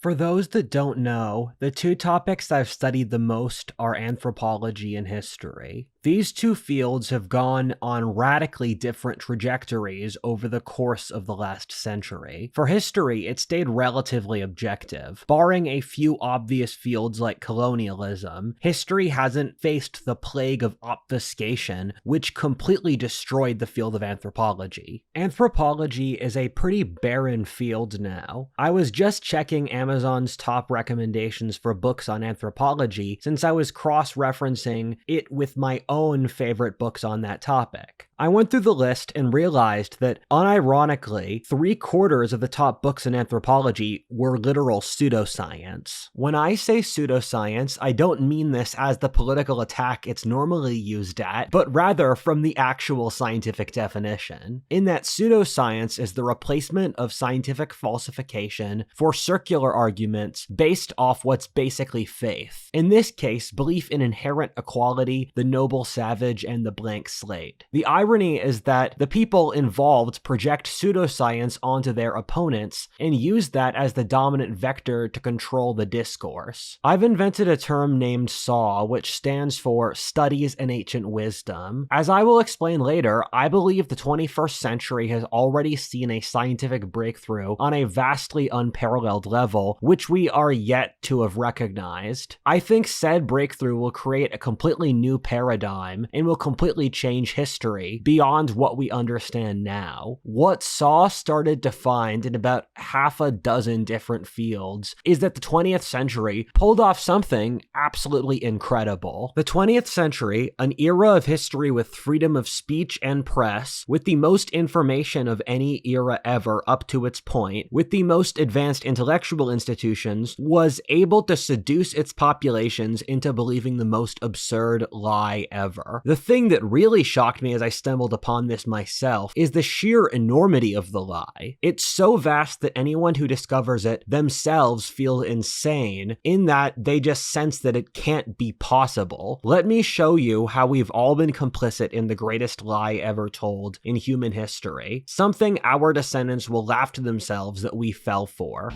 For those that don't know, the two topics I've studied the most are anthropology and history. These two fields have gone on radically different trajectories over the course of the last century. For history, it stayed relatively objective. Barring a few obvious fields like colonialism, history hasn't faced the plague of obfuscation, which completely destroyed the field of anthropology. Anthropology is a pretty barren field now. I was just checking Amazon's top recommendations for books on anthropology since I was cross-referencing it with my own favorite books on that topic. I went through the list and realized that, unironically, 3/4 of the top books in anthropology were literal pseudoscience. When I say pseudoscience, I don't mean this as the political attack it's normally used at, but rather from the actual scientific definition. In that pseudoscience is the replacement of scientific falsification for circular arguments based off what's basically faith. In this case, belief in inherent equality, the noble savage, and the blank slate. The irony is that the people involved project pseudoscience onto their opponents and use that as the dominant vector to control the discourse. I've invented a term named SAW, which stands for Studies in Ancient Wisdom. As I will explain later, I believe the 21st century has already seen a scientific breakthrough on a vastly unparalleled level, which we are yet to have recognized. I think said breakthrough will create a completely new paradigm and will completely change history beyond what we understand now. What SAW started to find in about half a dozen different fields is that the 20th century pulled off something absolutely incredible. The 20th century, an era of history with freedom of speech and press, with the most information of any era ever up to its point, with the most advanced intellectual institutions, was able to seduce its populations into believing the most absurd lie ever. The thing that really shocked me as I stumbled upon this myself is the sheer enormity of the lie. It's so vast that anyone who discovers it themselves feels insane, in that they just sense that it can't be possible. Let me show you how we've all been complicit in the greatest lie ever told in human history, something our descendants will laugh to themselves that we fell for.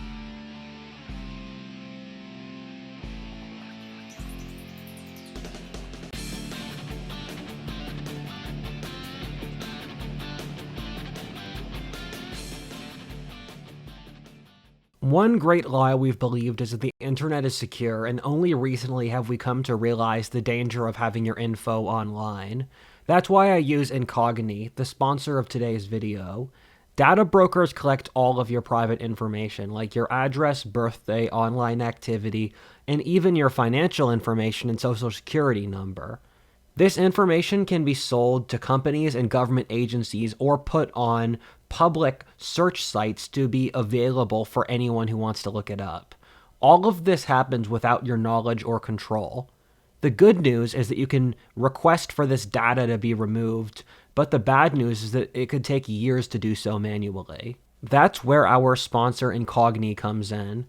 One great lie we've believed is that the internet is secure, and only recently have we come to realize the danger of having your info online. That's why I use Incogni, the sponsor of today's video. Data brokers collect all of your private information, like your address, birthday, online activity, and even your financial information and social security number. This information can be sold to companies and government agencies or put on public search sites to be available for anyone who wants to look it up. All of this happens without your knowledge or control. The good news is that you can request for this data to be removed, but the bad news is that it could take years to do so manually. That's where our sponsor Incogni comes in.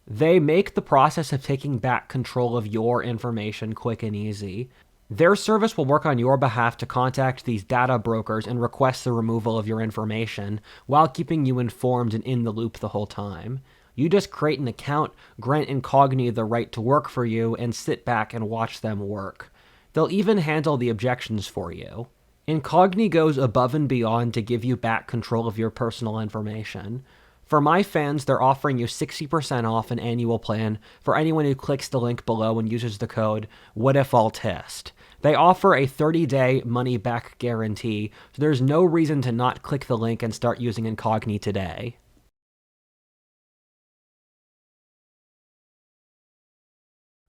They make the process of taking back control of your information quick and easy. Their service will work on your behalf to contact these data brokers and request the removal of your information while keeping you informed and in the loop the whole time. You just create an account, grant Incogni the right to work for you, and sit back and watch them work. They'll even handle the objections for you. Incogni goes above and beyond to give you back control of your personal information. For my fans, they're offering you 60% off an annual plan for anyone who clicks the link below and uses the code WHATIFALLTEST. They offer a 30-day money-back guarantee, so there's no reason to not click the link and start using Incogni today.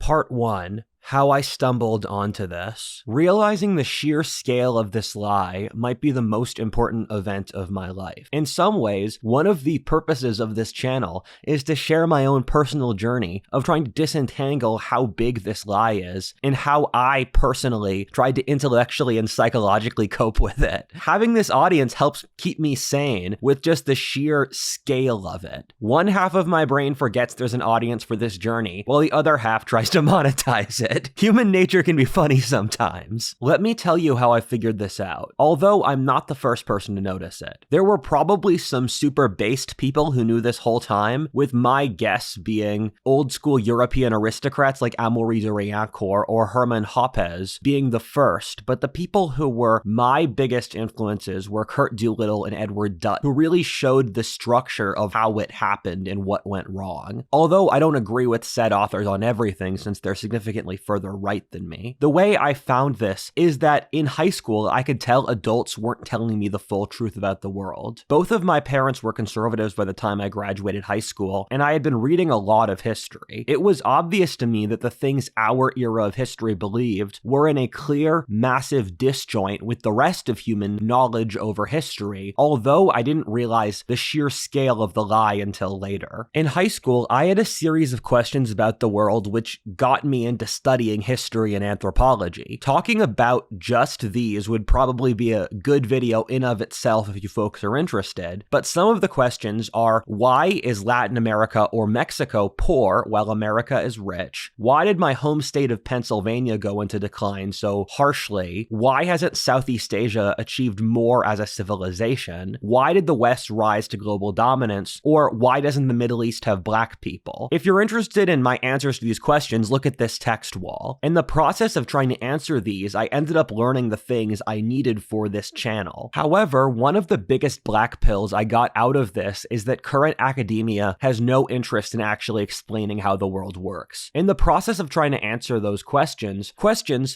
Part 1. How I stumbled onto this. Realizing the sheer scale of this lie might be the most important event of my life. In some ways, one of the purposes of this channel is to share my own personal journey of trying to disentangle how big this lie is and how I personally tried to intellectually and psychologically cope with it. Having this audience helps keep me sane with just the sheer scale of it. One half of my brain forgets there's an audience for this journey, while the other half tries to monetize it. it. Human nature can be funny sometimes. Let me tell you how I figured this out, although I'm not the first person to notice it. There were probably some super based people who knew this whole time, with my guess being old school European aristocrats like Amaury de Riancourt or Hermann Hoppes being the first, but the people who were my biggest influences were Kurt Doolittle and Edward Dutt, who really showed the structure of how it happened and what went wrong. Although I don't agree with said authors on everything since they're significantly further right than me. The way I found this is that in high school, I could tell adults weren't telling me the full truth about the world. Both of my parents were conservatives by the time I graduated high school, and I had been reading a lot of history. It was obvious to me that the things our era of history believed were in a clear, massive disjoint with the rest of human knowledge over history, although I didn't realize the sheer scale of the lie until later. In high school, I had a series of questions about the world which got me into studying history and anthropology. Talking about just these would probably be a good video in of itself if you folks are interested, but some of the questions are: why is Latin America or Mexico poor while America is rich? Why did my home state of Pennsylvania go into decline so harshly? Why hasn't Southeast Asia achieved more as a civilization? Why did the West rise to global dominance? Or why doesn't the Middle East have black people? If you're interested in my answers to these questions, look at this text wall. In the process of trying to answer these, I ended up learning the things I needed for this channel. However, one of the biggest black pills I got out of this is that current academia has no interest in actually explaining how the world works. In the process of trying to answer those questions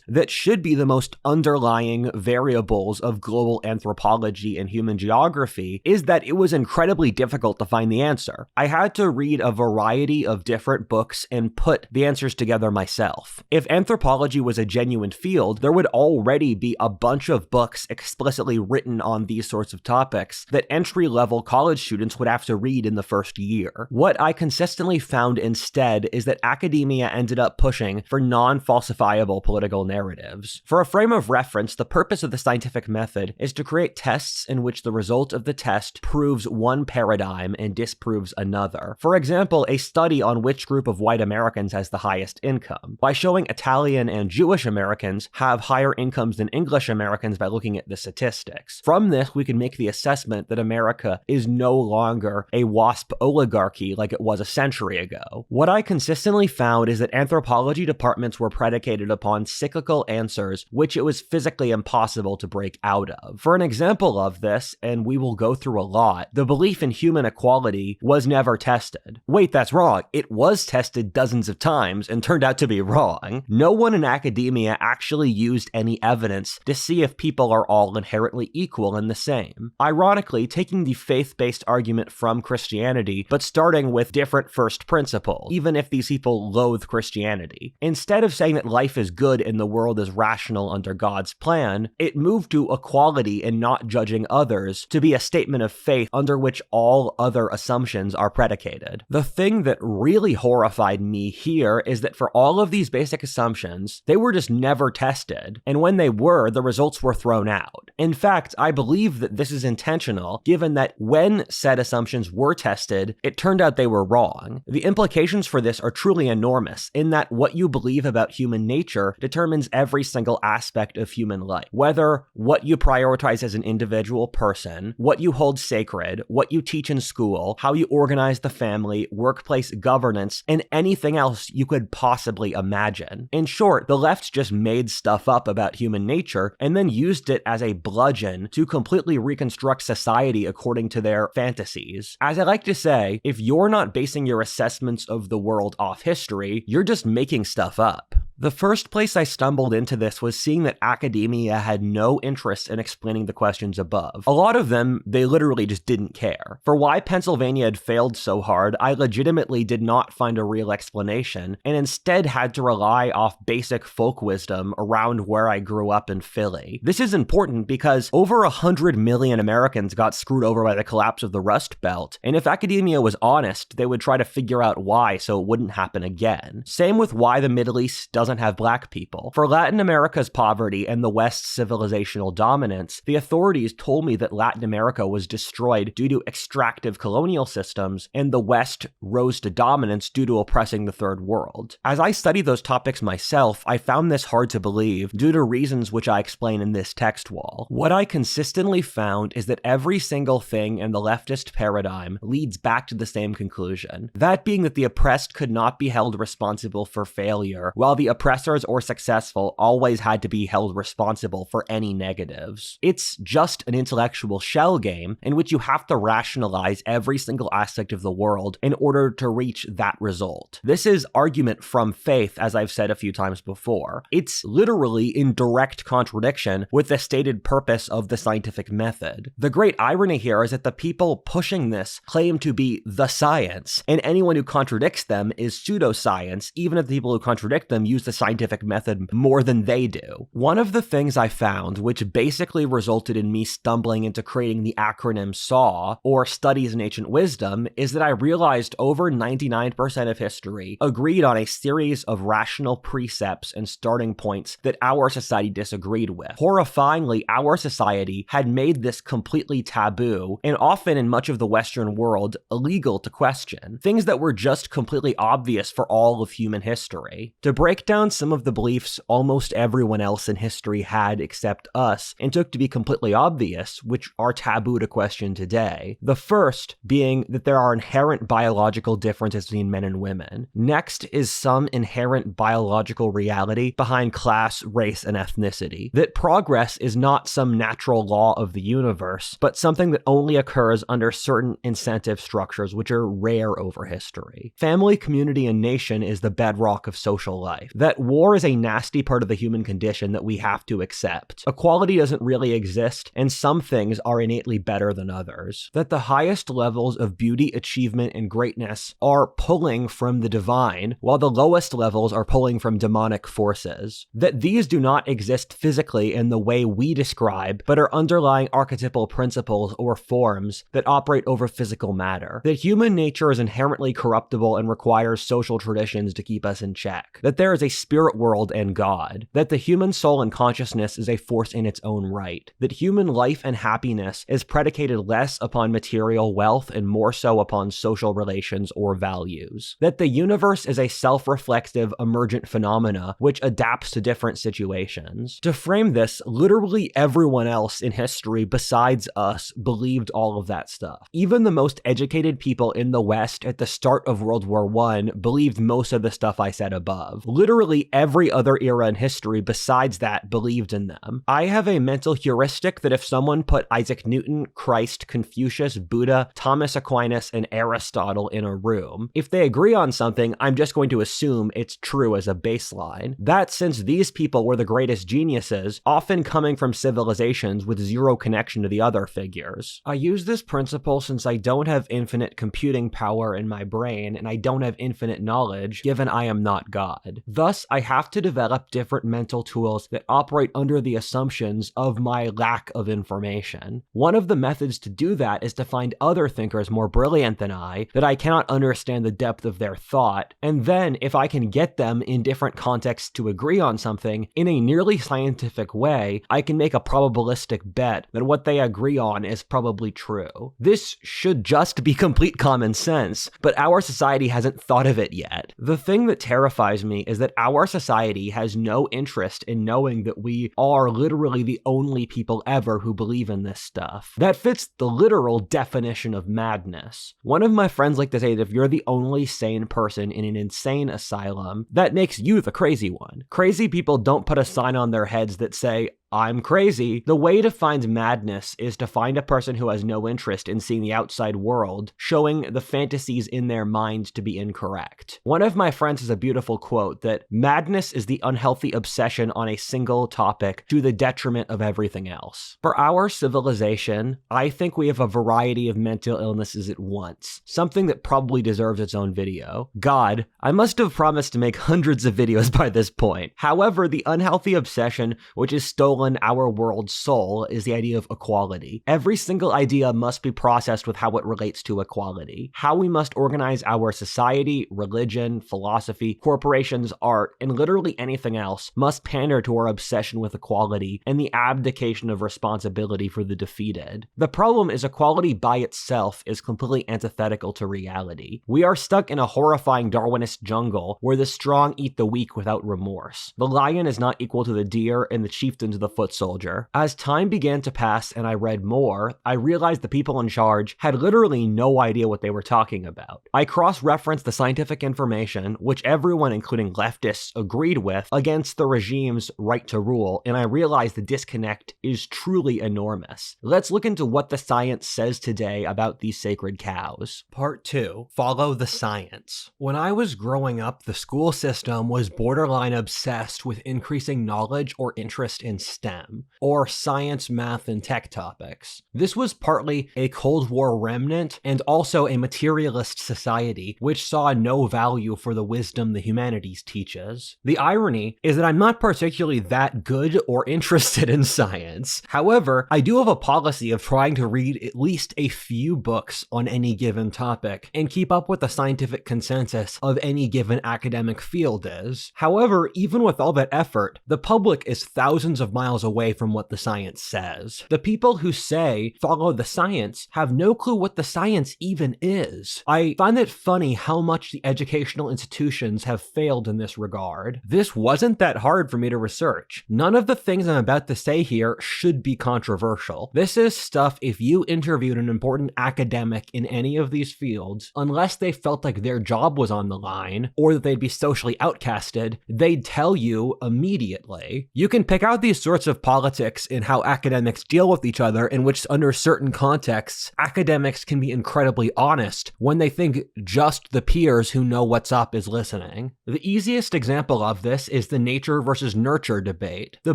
that should be the most underlying variables of global anthropology and human geography, is that it was incredibly difficult to find the answer. I had to read a variety of different books and put the answers together myself. If anthropology was a genuine field, there would already be a bunch of books explicitly written on these sorts of topics that entry-level college students would have to read in the first year. What I consistently found instead is that academia ended up pushing for non-falsifiable political narratives. For a frame of reference, the purpose of the scientific method is to create tests in which the result of the test proves one paradigm and disproves another. For example, a study on which group of white Americans has the highest income, by showing Italian and Jewish Americans have higher incomes than English Americans by looking at the statistics. From this, we can make the assessment that America is no longer a WASP oligarchy like it was a century ago. What I consistently found is that anthropology departments were predicated upon cyclical answers which it was physically impossible to break out of. For an example of this, and we will go through a lot, the belief in human equality was never tested. Wait, that's wrong. It was tested dozens of times and turned out to be wrong. No one in academia actually used any evidence to see if people are all inherently equal and the same. Ironically, taking the faith-based argument from Christianity, but starting with different first principles, even if these people loathe Christianity. Instead of saying that life is good and the world is rational under God's plan, it moved to equality and not judging others to be a statement of faith under which all other assumptions are predicated. The thing that really horrified me here is that for all of these basic assumptions, they were just never tested, and when they were, the results were thrown out. In fact, I believe that this is intentional, given that when said assumptions were tested, it turned out they were wrong. The implications for this are truly enormous, in that what you believe about human nature determines every single aspect of human life. Whether what you prioritize as an individual person, what you hold sacred, what you teach in school, how you organize the family, workplace governance, and anything else you could possibly imagine. In short, the left just made stuff up about human nature and then used it as a bludgeon to completely reconstruct society according to their fantasies. As I like to say, if you're not basing your assessments of the world off history, you're just making stuff up. The first place I stumbled into this was seeing that academia had no interest in explaining the questions above. A lot of them, they literally just didn't care. For why Pennsylvania had failed so hard, I legitimately did not find a real explanation, and instead had to rely off basic folk wisdom around where I grew up in Philly. This is important because over 100 million Americans got screwed over by the collapse of the Rust Belt, and if academia was honest, they would try to figure out why so it wouldn't happen again. Same with why the Middle East doesn't doesn't have black people. For Latin America's poverty and the West's civilizational dominance, the authorities told me that Latin America was destroyed due to extractive colonial systems, and the West rose to dominance due to oppressing the Third World. As I studied those topics myself, I found this hard to believe due to reasons which I explain in this text wall. What I consistently found is that every single thing in the leftist paradigm leads back to the same conclusion. That being that the oppressed could not be held responsible for failure, while the oppressors or successful always had to be held responsible for any negatives. It's just an intellectual shell game in which you have to rationalize every single aspect of the world in order to reach that result. This is argument from faith, as I've said a few times before. It's literally in direct contradiction with the stated purpose of the scientific method. The great irony here is that the people pushing this claim to be the science, and anyone who contradicts them is pseudoscience, even if the people who contradict them use the scientific method more than they do. One of the things I found, which basically resulted in me stumbling into creating the acronym SAW, or Studies in Ancient Wisdom, is that I realized over 99% of history agreed on a series of rational precepts and starting points that our society disagreed with. Horrifyingly, our society had made this completely taboo, and often in much of the Western world, illegal to question. Things that were just completely obvious for all of human history. To break down some of the beliefs almost everyone else in history had except us, and took to be completely obvious, which are taboo to question today. The first being that there are inherent biological differences between men and women. Next is some inherent biological reality behind class, race, and ethnicity. That progress is not some natural law of the universe, but something that only occurs under certain incentive structures which are rare over history. Family, community, and nation is the bedrock of social life. That war is a nasty part of the human condition that we have to accept. Equality doesn't really exist, and some things are innately better than others. That the highest levels of beauty, achievement, and greatness are pulling from the divine, while the lowest levels are pulling from demonic forces. That these do not exist physically in the way we describe, but are underlying archetypal principles or forms that operate over physical matter. That human nature is inherently corruptible and requires social traditions to keep us in check. That there is a spirit world and God. That the human soul and consciousness is a force in its own right. That human life and happiness is predicated less upon material wealth and more so upon social relations or values. That the universe is a self-reflexive, emergent phenomena which adapts to different situations. To frame this, literally everyone else in history besides us believed all of that stuff. Even the most educated people in the West at the start of World War I believed most of the stuff I said above. Literally every other era in history besides that believed in them. I have a mental heuristic that if someone put Isaac Newton, Christ, Confucius, Buddha, Thomas Aquinas, and Aristotle in a room, if they agree on something, I'm just going to assume it's true as a baseline. That since these people were the greatest geniuses, often coming from civilizations with zero connection to the other figures. I use this principle since I don't have infinite computing power in my brain, and I don't have infinite knowledge, given I am not God. Thus, I have to develop different mental tools that operate under the assumptions of my lack of information. One of the methods to do that is to find other thinkers more brilliant than I, that I cannot understand the depth of their thought, and then if I can get them in different contexts to agree on something in a nearly scientific way, I can make a probabilistic bet that what they agree on is probably true. This should just be complete common sense, but our society hasn't thought of it yet. The thing that terrifies me is that our society has no interest in knowing that we are literally the only people ever who believe in this stuff. That fits the literal definition of madness. One of my friends like to say that if you're the only sane person in an insane asylum, that makes you the crazy one. Crazy people don't put a sign on their heads that say, I'm crazy. The way to find madness is to find a person who has no interest in seeing the outside world, showing the fantasies in their minds to be incorrect. One of my friends has a beautiful quote that madness is the unhealthy obsession on a single topic to the detriment of everything else. For our civilization, I think we have a variety of mental illnesses at once, something that probably deserves its own video. God, I must have promised to make hundreds of videos by this point. However, the unhealthy obsession, which is stolen stolen our world's soul is the idea of equality. Every single idea must be processed with how it relates to equality. How we must organize our society, religion, philosophy, corporations, art, and literally anything else must pander to our obsession with equality and the abdication of responsibility for the defeated. The problem is equality by itself is completely antithetical to reality. We are stuck in a horrifying Darwinist jungle where the strong eat the weak without remorse. The lion is not equal to the deer and the chieftain to the foot soldier. As time began to pass and I read more, I realized the people in charge had literally no idea what they were talking about. I cross-referenced the scientific information, which everyone, including leftists, agreed with, against the regime's right to rule, and I realized the disconnect is truly enormous. Let's look into what the science says today about these sacred cows. Part 2. Follow the science. When I was growing up, the school system was borderline obsessed with increasing knowledge or interest in STEM, or science, math, and tech topics. This was partly a Cold War remnant and also a materialist society which saw no value for the wisdom the humanities teaches. The irony is that I'm not particularly that good or interested in science. However, I do have a policy of trying to read at least a few books on any given topic and keep up with the scientific consensus of any given academic field is. However, even with all that effort, the public is thousands of miles away from what the science says. The people who say, follow the science, have no clue what the science even is. I find it funny how much the educational institutions have failed in this regard. This wasn't that hard for me to research. None of the things I'm about to say here should be controversial. This is stuff if you interviewed an important academic in any of these fields, unless they felt like their job was on the line, or that they'd be socially outcasted, they'd tell you immediately. You can pick out these sorts of politics in how academics deal with each other, in which under certain contexts, academics can be incredibly honest when they think just the peers who know what's up is listening. The easiest example of this is the nature versus nurture debate. The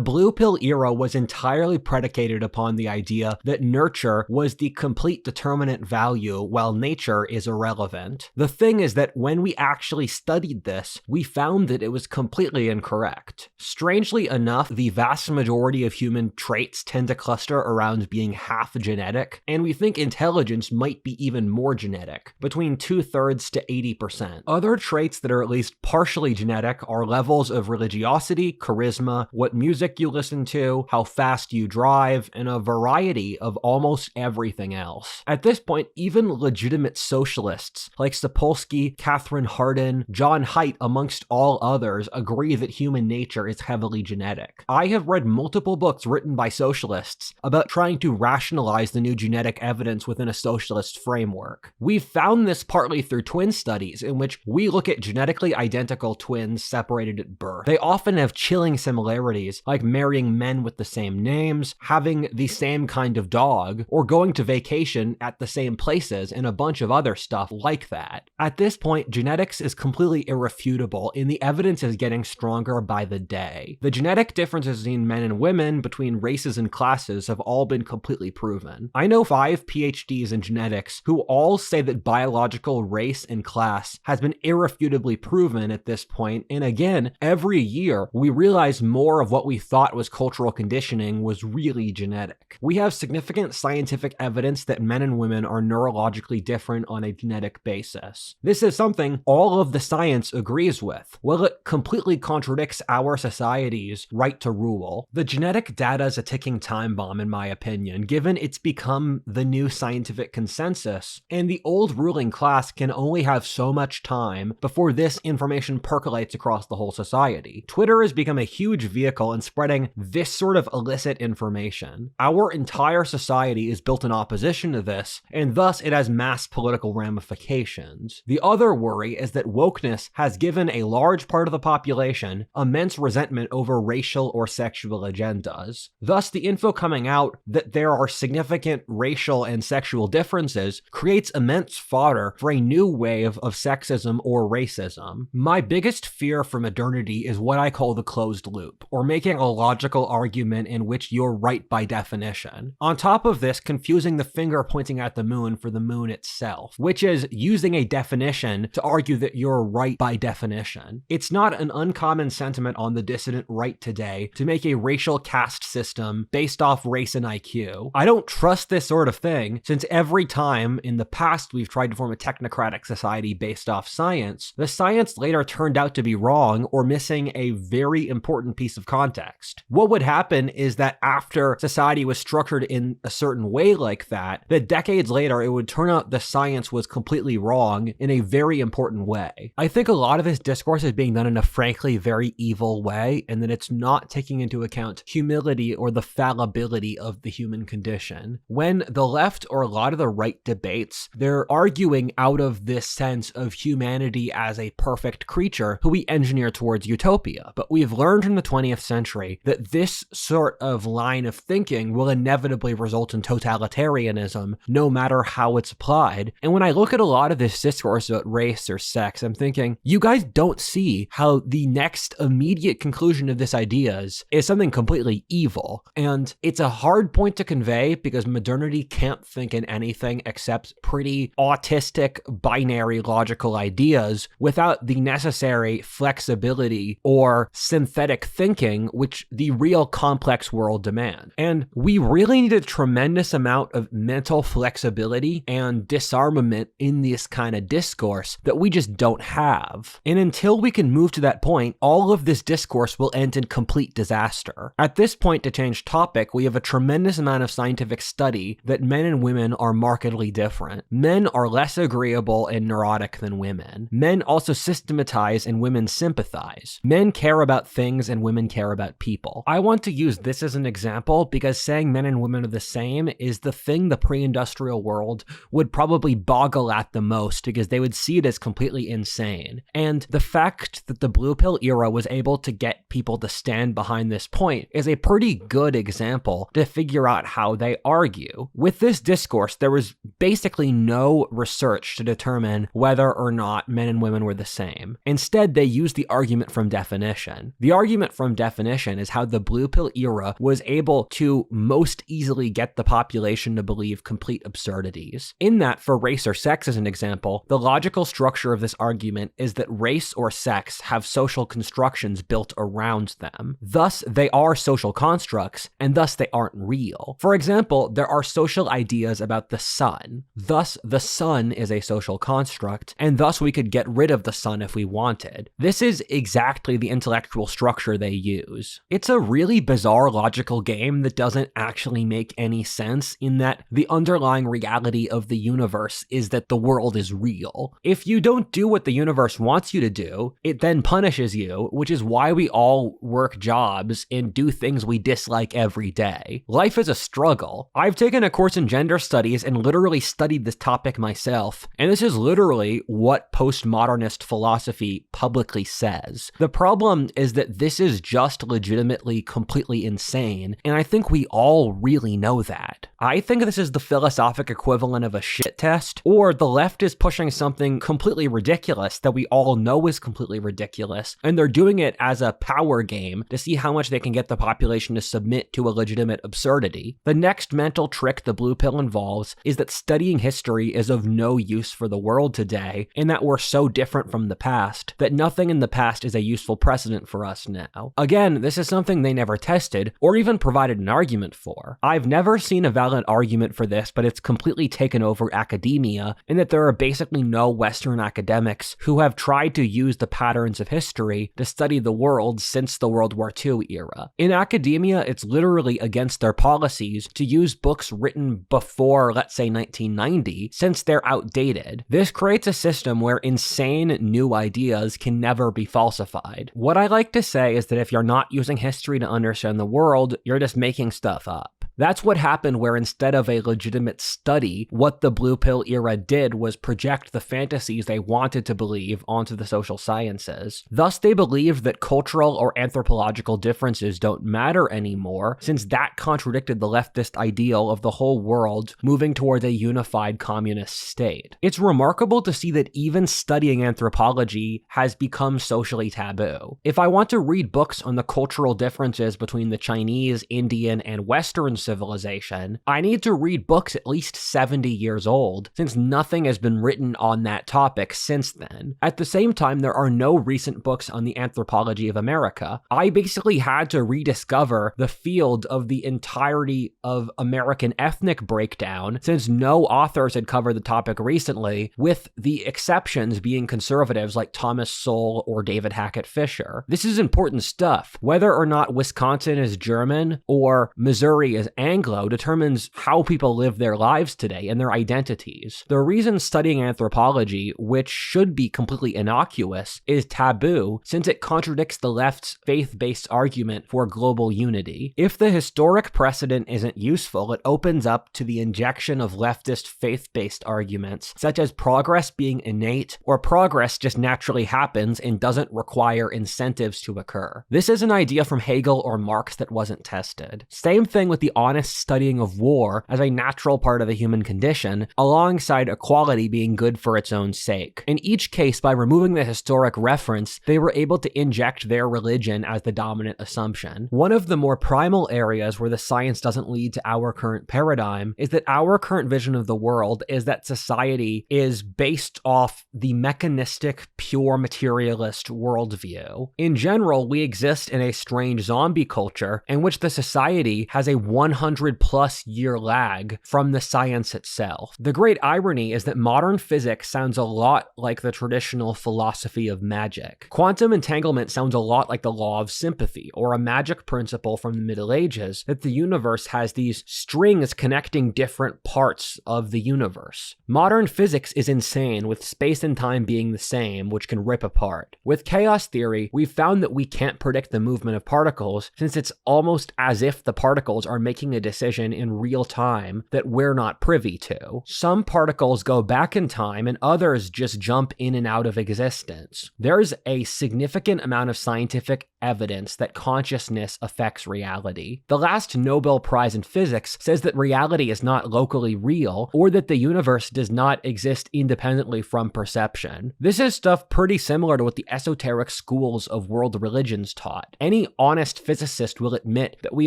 blue pill era was entirely predicated upon the idea that nurture was the complete determinant value while nature is irrelevant. The thing is that when we actually studied this, we found that it was completely incorrect. Strangely enough, the vast majority of human traits tend to cluster around being half genetic, and we think intelligence might be even more genetic, between 2/3 to 80%. Other traits that are at least partially genetic are levels of religiosity, charisma, what music you listen to, how fast you drive, and a variety of almost everything else. At this point, even legitimate socialists like Sapolsky, Catherine Hardin, John Haidt, amongst all others, agree that human nature is heavily genetic. I have read multiple books written by socialists about trying to rationalize the new genetic evidence within a socialist framework. We've found this partly through twin studies, in which we look at genetically identical twins separated at birth. They often have chilling similarities, like marrying men with the same names, having the same kind of dog, or going to vacation at the same places, and a bunch of other stuff like that. At this point, genetics is completely irrefutable, and the evidence is getting stronger by the day. The genetic differences between men and women, between races and classes, have all been completely proven. I know 5 PhDs in genetics who all say that biological race and class has been irrefutably proven at this point, and again, every year, we realize more of what we thought was cultural conditioning was really genetic. We have significant scientific evidence that men and women are neurologically different on a genetic basis. This is something all of the science agrees with. Well, it completely contradicts our society's right to rule. The genetic data is a ticking time bomb, in my opinion, given it's become the new scientific consensus, and the old ruling class can only have so much time before this information percolates across the whole society. Twitter has become a huge vehicle in spreading this sort of illicit information. Our entire society is built in opposition to this, and thus it has mass political ramifications. The other worry is that wokeness has given a large part of the population immense resentment over racial or sexual agendas. Thus, the info coming out that there are significant racial and sexual differences creates immense fodder for a new wave of sexism or racism. My biggest fear for modernity is what I call the closed loop, or making a logical argument in which you're right by definition. On top of this, confusing the finger pointing at the moon for the moon itself, which is using a definition to argue that you're right by definition. It's not an uncommon sentiment on the dissident right today to make a racial caste system based off race and IQ. I don't trust this sort of thing, since every time in the past we've tried to form a technocratic society based off science, the science later turned out to be wrong or missing a very important piece of context. What would happen is that after society was structured in a certain way like that decades later it would turn out the science was completely wrong in a very important way. I think a lot of this discourse is being done in a frankly very evil way, and that it's not taking into account humility or the fallibility of the human condition. When the left or a lot of the right debates, they're arguing out of this sense of humanity as a perfect creature who we engineer towards utopia. But we've learned in the 20th century that this sort of line of thinking will inevitably result in totalitarianism, no matter how it's applied. And when I look at a lot of this discourse about race or sex, I'm thinking, you guys don't see how the next immediate conclusion of this ideas is something completely evil. And it's a hard point to convey because modernity can't think in anything except pretty autistic, binary logical ideas without the necessary flexibility or synthetic thinking which the real complex world demands. And we really need a tremendous amount of mental flexibility and disarmament in this kind of discourse that we just don't have. And until we can move to that point, all of this discourse will end in complete disaster. At this point, to change topic, we have a tremendous amount of scientific study that men and women are markedly different. Men are less agreeable and neurotic than women. Men also systematize and women sympathize. Men care about things and women care about people. I want to use this as an example because saying men and women are the same is the thing the pre-industrial world would probably boggle at the most because they would see it as completely insane. And the fact that the blue pill era was able to get people to stand behind this point is a pretty good example to figure out how they argue. With this discourse, there was basically no research to determine whether or not men and women were the same. Instead, they used the argument from definition. The argument from definition is how the blue pill era was able to most easily get the population to believe complete absurdities. In that, for race or sex as an example, the logical structure of this argument is that race or sex have social constructions built around them. Thus, they are social constructs, and thus they aren't real. For example, there are social ideas about the sun. Thus, the sun is a social construct, and thus we could get rid of the sun if we wanted. This is exactly the intellectual structure they use. It's a really bizarre logical game that doesn't actually make any sense in that the underlying reality of the universe is that the world is real. If you don't do what the universe wants you to do, it then punishes you, which is why we all work jobs and do things we dislike every day. Life is a struggle. I've taken a course in gender studies and literally studied this topic myself, and this is literally what postmodernist philosophy publicly says. The problem is that this is just legitimately completely insane, and I think we all really know that. I think this is the philosophic equivalent of a shit test, or the left is pushing something completely ridiculous that we all know is completely ridiculous, and they're doing it as a power game to see how much they can get the population to submit to a legitimate absurdity. The next mental trick the blue pill involves is that studying history is of no use for the world today, and that we're so different from the past that nothing in the past is a useful precedent for us now. Again, this is something they never tested or even provided an argument for. I've never seen a valid argument for this, but it's completely taken over academia, in that there are basically no Western academics who have tried to use the patterns of history to study the world since the World War II era. In academia, it's literally against their policies to use books written before, let's say, 1990, since they're outdated. This creates a system where insane new ideas can never be falsified. What I like to say is that if you're not using history to understand the world, you're just making stuff up. That's what happened, where instead of a legitimate study, what the blue pill era did was project the fantasies they wanted to believe onto the social sciences. Thus, they believed that cultural or anthropological differences don't matter anymore, since that contradicted the leftist ideal of the whole world moving towards a unified communist state. It's remarkable to see that even studying anthropology has become socially taboo. If I want to read books on the cultural differences between the Chinese, Indian, and Western civilization, I need to read books at least 70 years old, since nothing has been written on that topic since then. At the same time, there are no recent books on the anthropology of America. I basically had to rediscover the field of the entirety of American ethnic breakdown, since no authors had covered the topic recently, with the exceptions being conservatives like Thomas Sowell or David Hackett Fischer. This is important stuff. Whether or not Wisconsin is German or Missouri is Anglo determines how people live their lives today and their identities. The reason studying anthropology, which should be completely innocuous, is taboo, since it contradicts the left's faith-based argument for global unity. If the historic precedent isn't useful, it opens up to the injection of leftist faith-based arguments, such as progress being innate, or progress just naturally happens and doesn't require incentives to occur. This is an idea from Hegel or Marx that wasn't tested. Same thing with the honest studying of war as a natural part of the human condition, alongside equality being good for its own sake. In each case, by removing the historic reference, they were able to inject their religion as the dominant assumption. One of the more primal areas where the science doesn't lead to our current paradigm is that our current vision of the world is that society is based off the mechanistic, pure materialist worldview. In general, we exist in a strange zombie culture in which the society has a 100+ year lag from the science itself. The great irony is that modern physics sounds a lot like the traditional philosophy of magic. Quantum entanglement sounds a lot like the law of sympathy, or a magic principle from the Middle Ages, that the universe has these strings connecting different parts of the universe. Modern physics is insane, with space and time being the same, which can rip apart. With chaos theory, we've found that we can't predict the movement of particles, since it's almost as if the particles are making a decision in real time that we're not privy to. Some particles go back in time, and others just jump in and out of existence. There's a significant amount of scientific evidence that consciousness affects reality. The last Nobel Prize in Physics says that reality is not locally real, or that the universe does not exist independently from perception. This is stuff pretty similar to what the esoteric schools of world religions taught. Any honest physicist will admit that we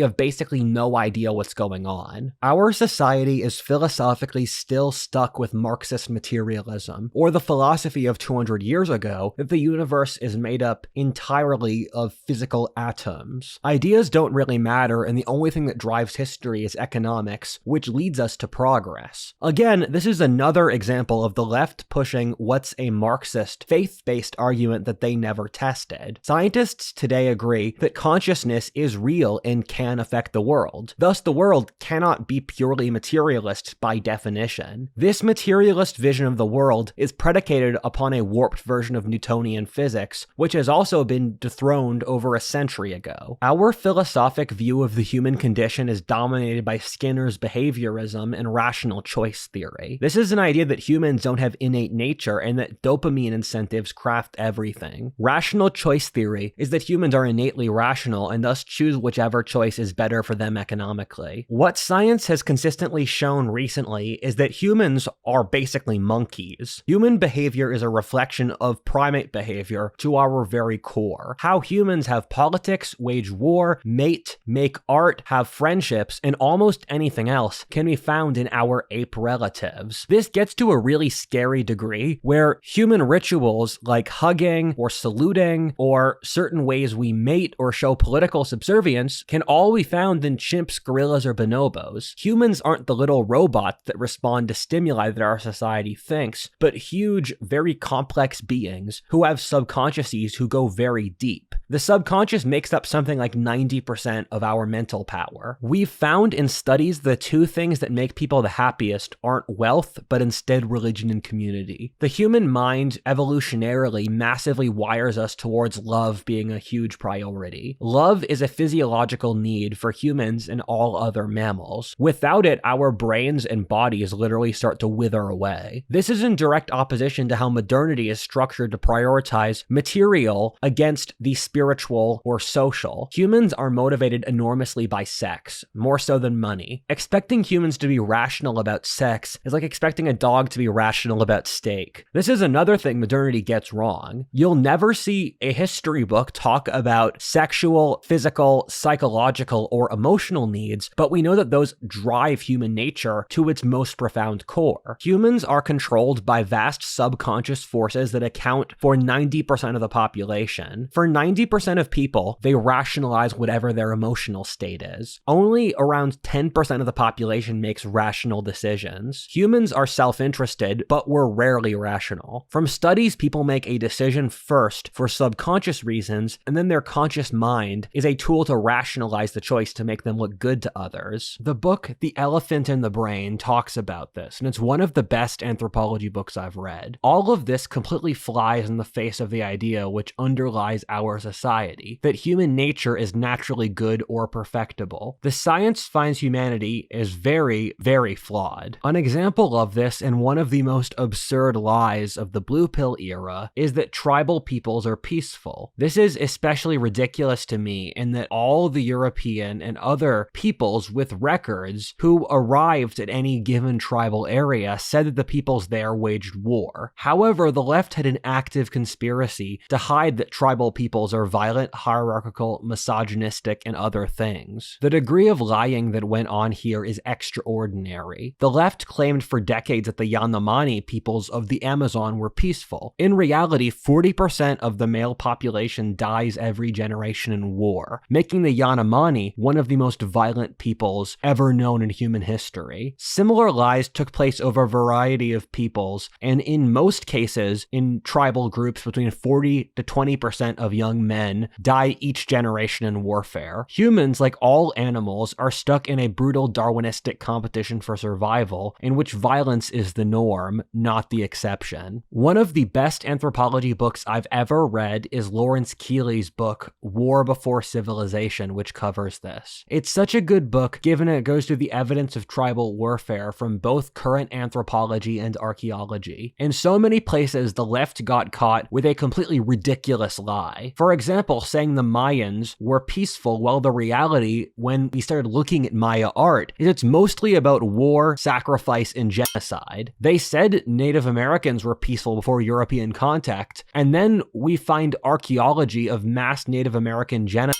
have basically no idea what's going on. Our society is philosophically still stuck with Marxist materialism, or the philosophy of 200 years ago that the universe is made up entirely of physical atoms. Ideas don't really matter, and the only thing that drives history is economics, which leads us to progress. Again, this is another example of the left pushing what's a Marxist, faith-based argument that they never tested. Scientists today agree that consciousness is real and can affect the world. Thus, the world cannot be purely materialist by definition. This materialist vision of the world is predicated upon a warped version of Newtonian physics, which has also been dethroned over a century ago. Our philosophic view of the human condition is dominated by Skinner's behaviorism and rational choice theory. This is an idea that humans don't have innate nature and that dopamine incentives craft everything. Rational choice theory is that humans are innately rational and thus choose whichever choice is better for them economically. What science has consistently shown recently is that humans are basically monkeys. Human behavior is a reflection of primate behavior to our very core. How humans have politics, wage war, mate, make art, have friendships, and almost anything else can be found in our ape relatives. This gets to a really scary degree where human rituals like hugging or saluting or certain ways we mate or show political subservience can all be found in chimps, gorillas, or bonobos. Humans aren't the little robots that respond to stimuli that our society thinks, but huge, very complex beings who have subconsciouses who go very deep. The subconscious makes up something like 90% of our mental power. We've found in studies the two things that make people the happiest aren't wealth, but instead religion and community. The human mind evolutionarily massively wires us towards love being a huge priority. Love is a physiological need for humans and all other mammals. Without it, our brains and bodies literally start to wither away. This is in direct opposition to how modernity is structured to prioritize material against the spiritual spiritual, or social. Humans are motivated enormously by sex, more so than money. Expecting humans to be rational about sex is like expecting a dog to be rational about steak. This is another thing modernity gets wrong. You'll never see a history book talk about sexual, physical, psychological, or emotional needs, but we know that those drive human nature to its most profound core. Humans are controlled by vast subconscious forces that account for 90% of the population. For 90% of people, they rationalize whatever their emotional state is. Only around 10% of the population makes rational decisions. Humans are self-interested, but we're rarely rational. From studies, people make a decision first for subconscious reasons, and then their conscious mind is a tool to rationalize the choice to make them look good to others. The book, The Elephant in the Brain, talks about this, and it's one of the best anthropology books I've read. All of this completely flies in the face of the idea which underlies our society, that human nature is naturally good or perfectible. The science finds humanity is very, very flawed. An example of this, and one of the most absurd lies of the Blue Pill era, is that tribal peoples are peaceful. This is especially ridiculous to me in that all the European and other peoples with records who arrived at any given tribal area said that the peoples there waged war. However, the left had an active conspiracy to hide that tribal peoples are violent, hierarchical, misogynistic, and other things. The degree of lying that went on here is extraordinary. The left claimed for decades that the Yanomami peoples of the Amazon were peaceful. In reality, 40% of the male population dies every generation in war, making the Yanomami one of the most violent peoples ever known in human history. Similar lies took place over a variety of peoples, and in most cases, in tribal groups, between 40 to 20% of young men die each generation in warfare. Humans, like all animals, are stuck in a brutal Darwinistic competition for survival, in which violence is the norm, not the exception. One of the best anthropology books I've ever read is Lawrence Keeley's book, War Before Civilization, which covers this. It's such a good book, given it goes through the evidence of tribal warfare from both current anthropology and archaeology. In so many places, the left got caught with a completely ridiculous lie. For example, saying the Mayans were peaceful, while the reality, when we started looking at Maya art, is it's mostly about war, sacrifice, and genocide. They said Native Americans were peaceful before European contact, and then we find archaeology of mass Native American genocide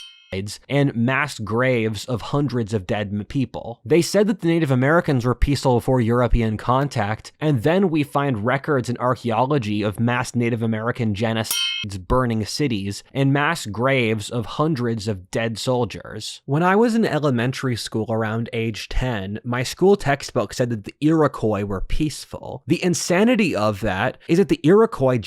and mass graves of hundreds of dead people. They said that the Native Americans were peaceful before European contact, and then we find records in archaeology of mass Native American genocides, burning cities, and mass graves of hundreds of dead soldiers. When I was in elementary school around age 10, my school textbook said that the Iroquois were peaceful. The insanity of that is that the Iroquois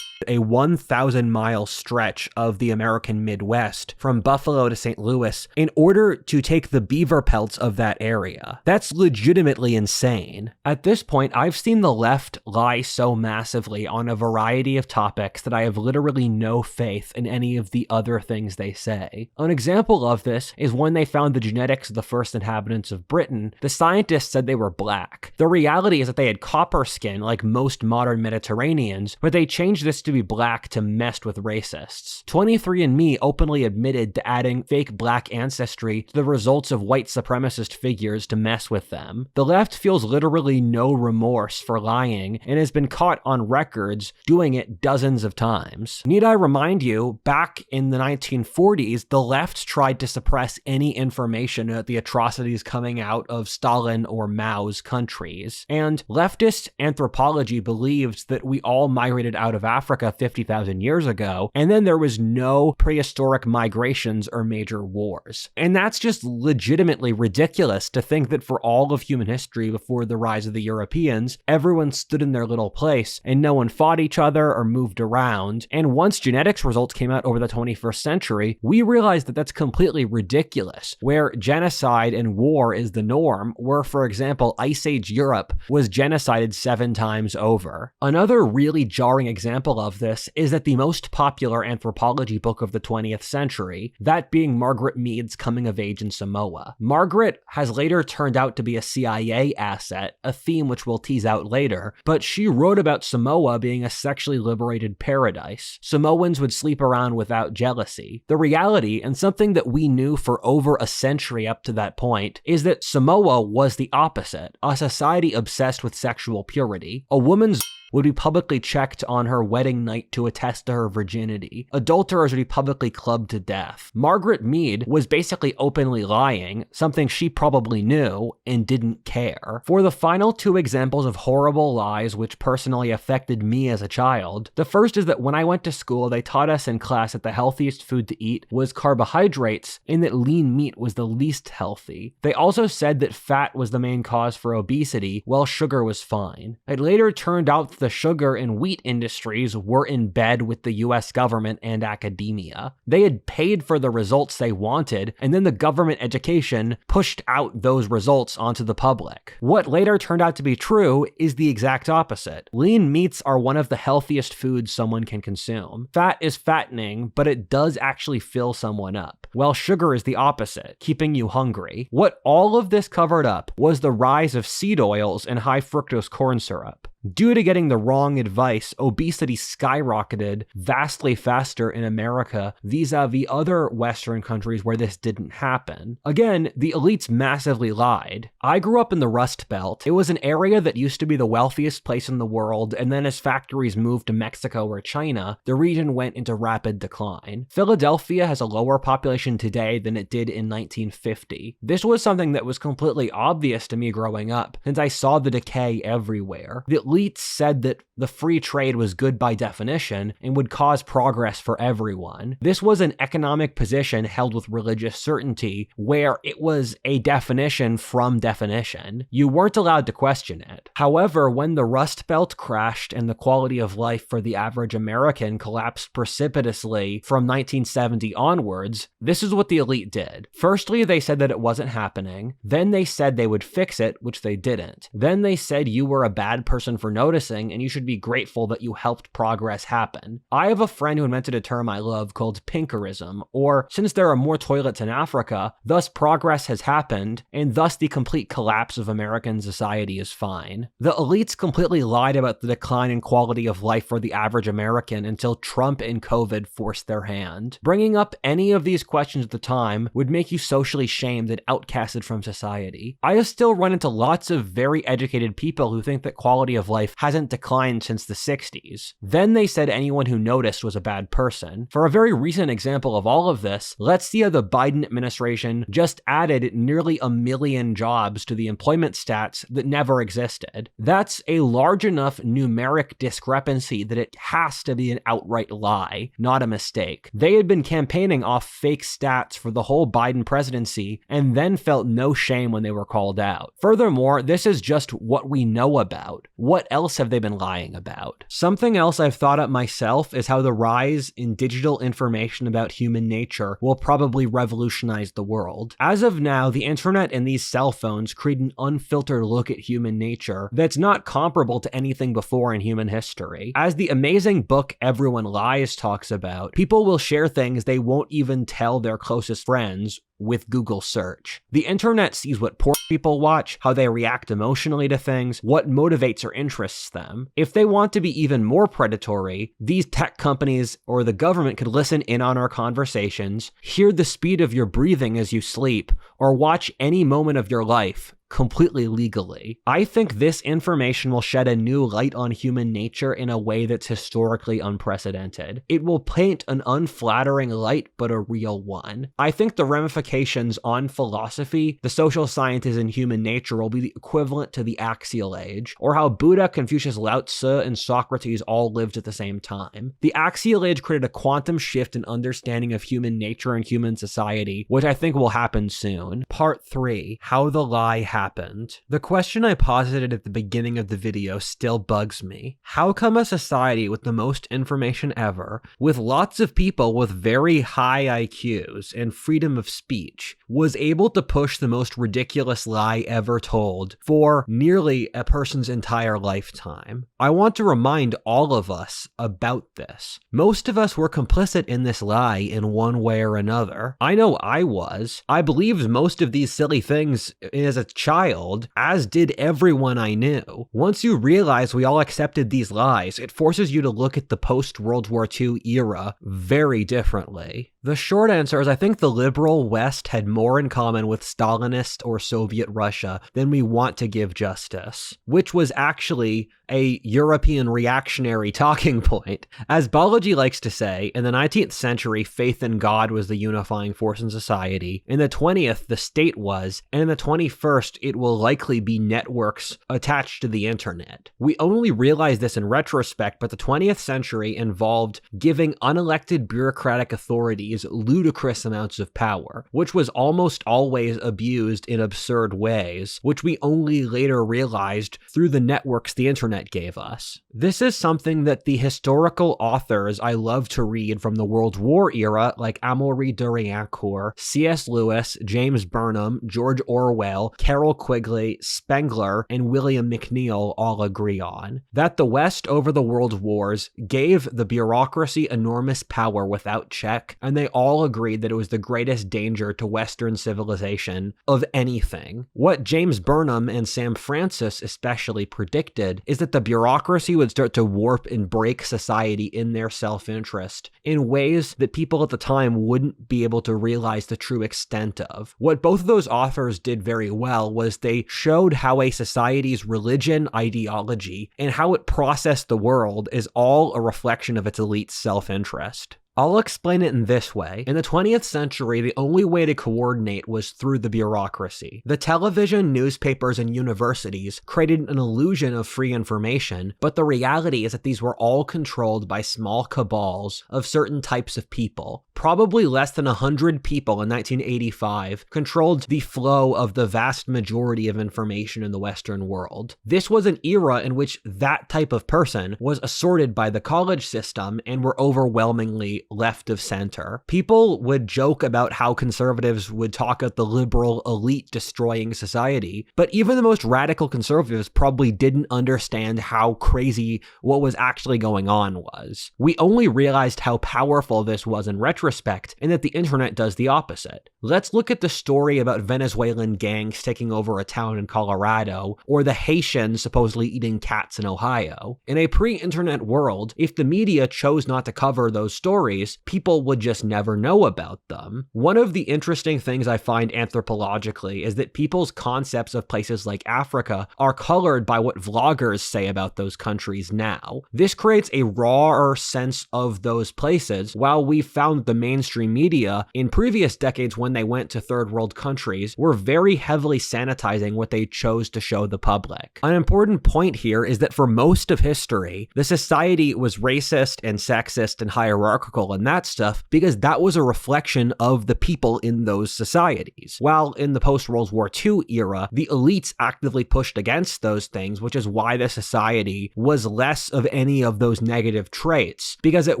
a 1,000-mile stretch of the American Midwest from Buffalo to St. Louis in order to take the beaver pelts of that area. That's legitimately insane. At this point, I've seen the left lie so massively on a variety of topics that I have literally no faith in any of the other things they say. An example of this is when they found the genetics of the first inhabitants of Britain, the scientists said they were black. The reality is that they had copper skin like most modern Mediterraneans, but they changed this to be black to mess with racists. 23andMe openly admitted to adding fake black ancestry to the results of white supremacist figures to mess with them. The left feels literally no remorse for lying and has been caught on records doing it dozens of times. Need I remind you, back in the 1940s, the left tried to suppress any information about the atrocities coming out of Stalin or Mao's countries. And leftist anthropology believed that we all migrated out of Africa 50,000 years ago, and then there was no prehistoric migrations or major wars. And that's just legitimately ridiculous to think that for all of human history before the rise of the Europeans, everyone stood in their little place and no one fought each other or moved around. And once genetics results came out over the 21st century, we realized that that's completely ridiculous, where genocide and war is the norm, where, for example, Ice Age Europe was genocided 7 times over. Another really jarring example of of this is that the most popular anthropology book of the 20th century, that being Margaret Mead's Coming of Age in Samoa. Margaret has later turned out to be a CIA asset, a theme which we'll tease out later, but she wrote about Samoa being a sexually liberated paradise. Samoans would sleep around without jealousy. The reality, and something that we knew for over a century up to that point, is that Samoa was the opposite, a society obsessed with sexual purity. A woman's would be publicly checked on her wedding night to attest to her virginity. Adulterers would be publicly clubbed to death. Margaret Mead was basically openly lying, something she probably knew and didn't care. For the final two examples of horrible lies which personally affected me as a child, the first is that when I went to school, they taught us in class that the healthiest food to eat was carbohydrates and that lean meat was the least healthy. They also said that fat was the main cause for obesity, while sugar was fine. It later turned out the sugar and wheat industries were in bed with the US government and academia. They had paid for the results they wanted, and then the government education pushed out those results onto the public. What later turned out to be true is the exact opposite. Lean meats are one of the healthiest foods someone can consume. Fat is fattening, but it does actually fill someone up, while sugar is the opposite, keeping you hungry. What all of this covered up was the rise of seed oils and high fructose corn syrup. Due to getting the wrong advice, obesity skyrocketed vastly faster in America vis-a-vis other Western countries where this didn't happen. Again, the elites massively lied. I grew up in the Rust Belt. It was an area that used to be the wealthiest place in the world, and then as factories moved to Mexico or China, the region went into rapid decline. Philadelphia has a lower population today than it did in 1950. This was something that was completely obvious to me growing up, since I saw the decay everywhere. The elites said that the free trade was good by definition and would cause progress for everyone. This was an economic position held with religious certainty, where it was a definition from definition. You weren't allowed to question it. However, when the Rust Belt crashed and the quality of life for the average American collapsed precipitously from 1970 onwards, this is what the elite did. Firstly, they said that it wasn't happening. Then they said they would fix it, which they didn't. Then they said you were a bad person for noticing and you should be grateful that you helped progress happen. I have a friend who invented a term I love called pinkerism, or since there are more toilets in Africa, thus progress has happened, and thus the complete collapse of American society is fine. The elites completely lied about the decline in quality of life for the average American until Trump and COVID forced their hand. Bringing up any of these questions at the time would make you socially shamed and outcasted from society. I have still run into lots of very educated people who think that quality of life hasn't declined since the 60s. Then they said anyone who noticed was a bad person. For a very recent example of all of this, let's see how the Biden administration just added nearly 1 million jobs to the employment stats that never existed. That's a large enough numeric discrepancy that it has to be an outright lie, not a mistake. They had been campaigning off fake stats for the whole Biden presidency and then felt no shame when they were called out. Furthermore, this is just what we know about. What else have they been lying about? Something else I've thought up myself is how the rise in digital information about human nature will probably revolutionize the world. As of now, the internet and these cell phones create an unfiltered look at human nature that's not comparable to anything before in human history. As the amazing book Everyone Lies talks about, people will share things they won't even tell their closest friends with Google search. The internet sees what poor people watch, how they react emotionally to things, what motivates or interests them. If they want to be even more predatory, these tech companies or the government could listen in on our conversations, hear the speed of your breathing as you sleep, or watch any moment of your life completely legally. I think this information will shed a new light on human nature in a way that's historically unprecedented. It will paint an unflattering light, but a real one. I think the ramifications on philosophy, the social sciences, and human nature will be the equivalent to the Axial Age, or how Buddha, Confucius, Lao Tzu, and Socrates all lived at the same time. The Axial Age created a quantum shift in understanding of human nature and human society, which I think will happen soon. Part 3, How the Lie Happened. happened. The question I posited at the beginning of the video still bugs me. How come a society with the most information ever, with lots of people with very high IQs and freedom of speech, was able to push the most ridiculous lie ever told for nearly a person's entire lifetime? I want to remind all of us about this. Most of us were complicit in this lie in one way or another. I know I was. I believed most of these silly things as a child, as did everyone I knew. Once you realize we all accepted these lies, it forces you to look at the post-World War II era very differently. The short answer is I think the liberal West had more in common with Stalinist or Soviet Russia than we want to give justice, which was actually a European reactionary talking point. As Balaji likes to say, in the 19th century, faith in God was the unifying force in society. In the 20th, the state was, and in the 21st, it will likely be networks attached to the internet. We only realize this in retrospect, but the 20th century involved giving unelected bureaucratic authorities ludicrous amounts of power, which was almost always abused in absurd ways, which we only later realized through the networks the internet gave us. This is something that the historical authors I love to read from the World War era, like Amaury de Riencourt, C.S. Lewis, James Burnham, George Orwell, Carroll Quigley, Spengler, and William McNeill all agree on, that the West over the world wars gave the bureaucracy enormous power without check, and they all agreed that it was the greatest danger to Western civilization of anything. What James Burnham and Sam Francis especially predicted is that the bureaucracy would start to warp and break society in their self-interest in ways that people at the time wouldn't be able to realize the true extent of. What both of those authors did very well was they showed how a society's religion, ideology, and how it processed the world is all a reflection of its elite self-interest. I'll explain it in this way. In the 20th century, the only way to coordinate was through the bureaucracy. The television, newspapers, and universities created an illusion of free information, but the reality is that these were all controlled by small cabals of certain types of people. Probably less than 100 people in 1985 controlled the flow of the vast majority of information in the Western world. This was an era in which that type of person was assorted by the college system and were overwhelmingly left of center. People would joke about how conservatives would talk at the liberal elite destroying society, but even the most radical conservatives probably didn't understand how crazy what was actually going on was. We only realized how powerful this was in retrospect, and that the internet does the opposite. Let's look at the story about Venezuelan gangs taking over a town in Colorado, or the Haitians supposedly eating cats in Ohio. In a pre-internet world, if the media chose not to cover those stories, people would just never know about them. One of the interesting things I find anthropologically is that people's concepts of places like Africa are colored by what vloggers say about those countries now. This creates a rawer sense of those places, while we've found the mainstream media in previous decades when they went to third world countries were very heavily sanitizing what they chose to show the public. An important point here is that for most of history, the society was racist and sexist and hierarchical and that stuff because that was a reflection of the people in those societies. While in the post-World War II era, the elites actively pushed against those things, which is why the society was less of any of those negative traits, because it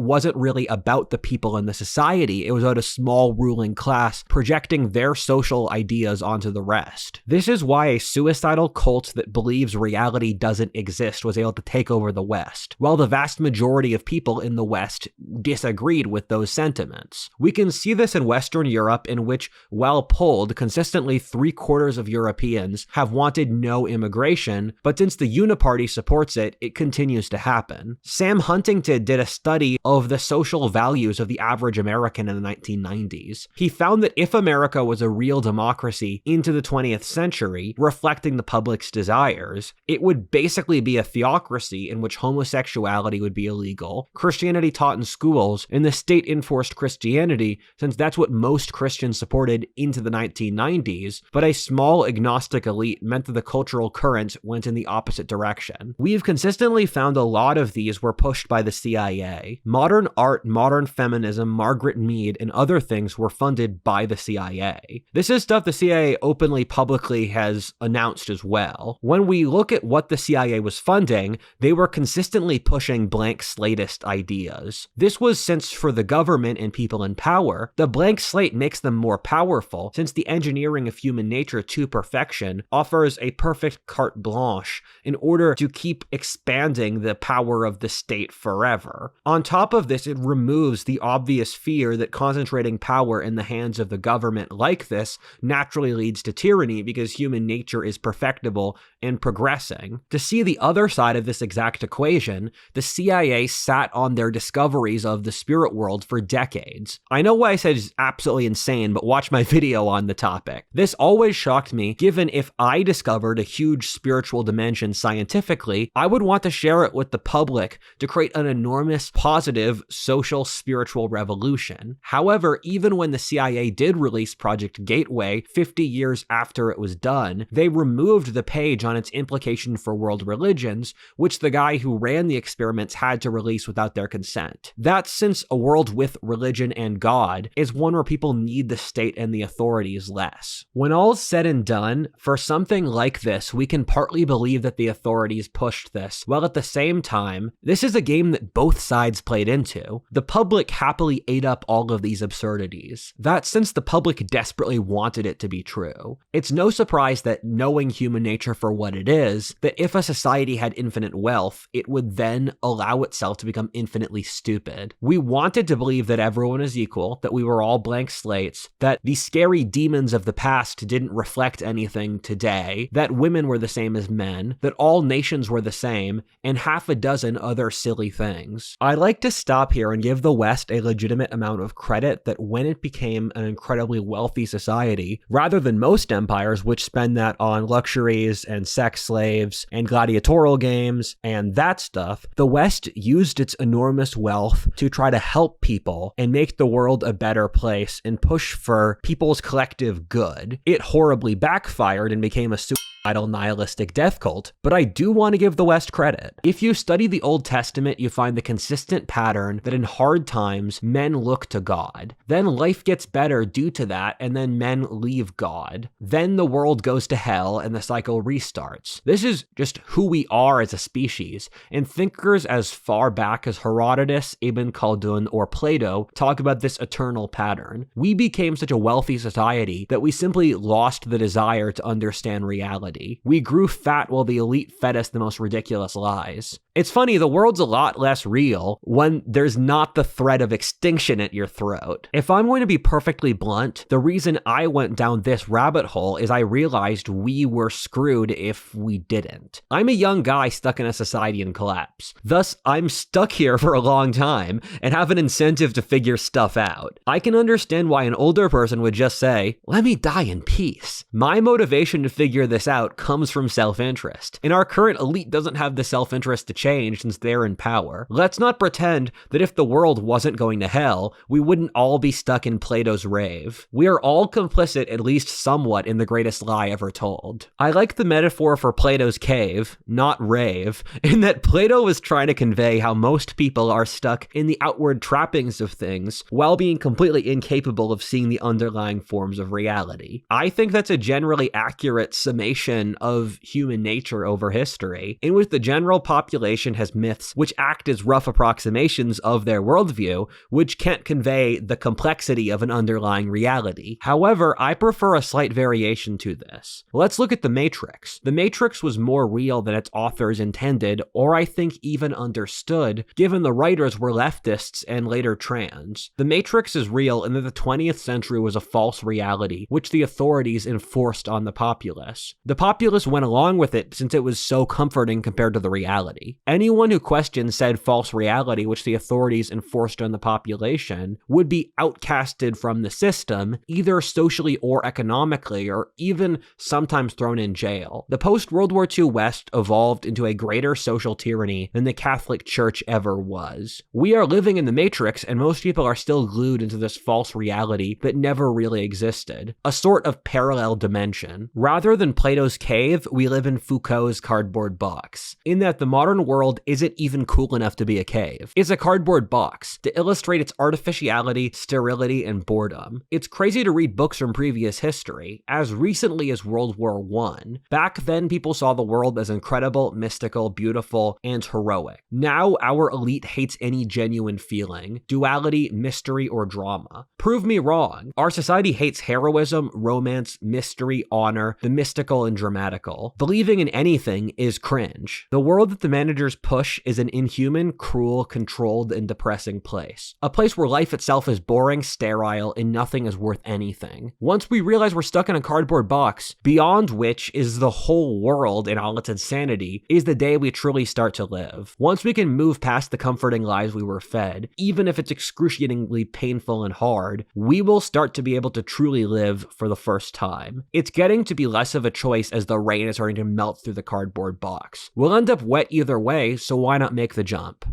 wasn't really about the people in the society, it was about a small ruling class projecting their social ideas onto the rest. This is why a suicidal cult that believes reality doesn't exist was able to take over the West, while the vast majority of people in the West disagreed with those sentiments. We can see this in Western Europe, in which, while polled, consistently 3/4 of Europeans have wanted no immigration, but since the Uniparty supports it, it continues to happen. Sam Huntingdon did a study of the social values of the average American in the 1990s. He found that if America was a real democracy into the 20th century, reflecting the public's desires, it would basically be a theocracy in which homosexuality would be illegal, Christianity taught in schools, and and the state enforced Christianity, since that's what most Christians supported into the 1990s, but a small agnostic elite meant that the cultural current went in the opposite direction. We've consistently found a lot of these were pushed by the CIA. Modern art, modern feminism, Margaret Mead, and other things were funded by the CIA. This is stuff the CIA openly, publicly has announced as well. When we look at what the CIA was funding, they were consistently pushing blank slatist ideas. This was since for the government and people in power, the blank slate makes them more powerful, since the engineering of human nature to perfection offers a perfect carte blanche in order to keep expanding the power of the state forever. On top of this, it removes the obvious fear that concentrating power in the hands of the government like this naturally leads to tyranny because human nature is perfectible and progressing. To see the other side of this exact equation, the CIA sat on their discoveries of the spirit world for decades. I know why I said it's absolutely insane, but watch my video on the topic. This always shocked me, given if I discovered a huge spiritual dimension scientifically, I would want to share it with the public to create an enormous positive social spiritual revolution. However, even when the CIA did release Project Gateway 50 years after it was done, they removed the page on its implication for world religions, which the guy who ran the experiments had to release without their consent. That's since a world with religion and God is one where people need the state and the authorities less. When all's said and done, for something like this, we can partly believe that the authorities pushed this, while at the same time, this is a game that both sides played into. The public happily ate up all of these absurdities. That's since the public desperately wanted it to be true. It's no surprise that knowing human nature for what it is, that if a society had infinite wealth, it would then allow itself to become infinitely stupid. We wanted to believe that everyone is equal, that we were all blank slates, that the scary demons of the past didn't reflect anything today, that women were the same as men, that all nations were the same, and half a dozen other silly things. I like to stop here and give the West a legitimate amount of credit that when it became an incredibly wealthy society, rather than most empires which spend that on luxuries and sex slaves and gladiatorial games and that stuff, the West used its enormous wealth to try to help people and make the world a better place and push for people's collective good. It horribly backfired and became a suicidal nihilistic death cult, but I do want to give the West credit. If you study the Old Testament, you find the consistent pattern that in hard times, men look to God. Then life gets better due to that, and then men leave God. Then the world goes to hell and the cycle restarts. This is just who we are as a species, and thinkers as far back as Herodotus, Ibn Khaldun, or Plato talk about this eternal pattern. We became such a wealthy society that we simply lost the desire to understand reality. We grew fat while the elite fed us the most ridiculous lies. It's funny, the world's a lot less real when there's not the threat of extinction at your throat. If I'm going to be perfectly blunt, the reason I went down this rabbit hole is I realized we were screwed if we didn't. I'm a young guy stuck in a society in collapse. Thus, I'm stuck here for a long time and have an incentive to figure stuff out. I can understand why an older person would just say, "Let me die in peace." My motivation to figure this out comes from self-interest, and our current elite doesn't have the self-interest to change since they're in power. Let's not pretend that if the world wasn't going to hell, we wouldn't all be stuck in Plato's rave. We are all complicit at least somewhat in the greatest lie ever told. I like the metaphor for Plato's cave, not rave, in that Plato was trying to convey how most people are stuck in the outward trappings of things while being completely incapable of seeing the underlying forms of reality. I think that's a generally accurate summation of human nature over history, in which the general population has myths which act as rough approximations of their worldview, which can't convey the complexity of an underlying reality. However, I prefer a slight variation to this. Let's look at The Matrix. The Matrix was more real than its authors intended, or I think even understood, given the writers were leftists and later trans. The Matrix is real in that the 20th century was a false reality, which the authorities enforced on the populace. The populace went along with it since it was so comforting compared to the reality. Anyone who questioned said false reality which the authorities enforced on the population would be outcasted from the system, either socially or economically, or even sometimes thrown in jail. The post-World War II West evolved into a greater social tyranny than the Catholic Church ever was. We are living in the Matrix, and most people are still glued into this false reality that never really existed, a sort of parallel dimension. Rather than Plato's cave, we live in Foucault's cardboard box, in that the modern world isn't even cool enough to be a cave. It's a cardboard box to illustrate its artificiality, sterility, and boredom. It's crazy to read books from previous history, as recently as World War I. Back then, people saw the world as incredible, mystical, beautiful, and heroic. Now, our elite hates any genuine feeling, duality, mystery, or drama. Prove me wrong. Our society hates heroism, romance, mystery, honor, the mystical and dramatical. Believing in anything is cringe. The world that the managers push is an inhuman, cruel, controlled, and depressing place. A place where life itself is boring, sterile, and nothing is worth anything. Once we realize we're stuck in a cardboard box, beyond which is the whole world in all its insanity, is the day we truly start to live. Once we can move past the comforting lies we were fed, even if it's excruciatingly painful and hard, we will start to be able to truly live for the first time. It's getting to be less of a choice as the rain is starting to melt through the cardboard box. We'll end up wet either way, so why not make the jump?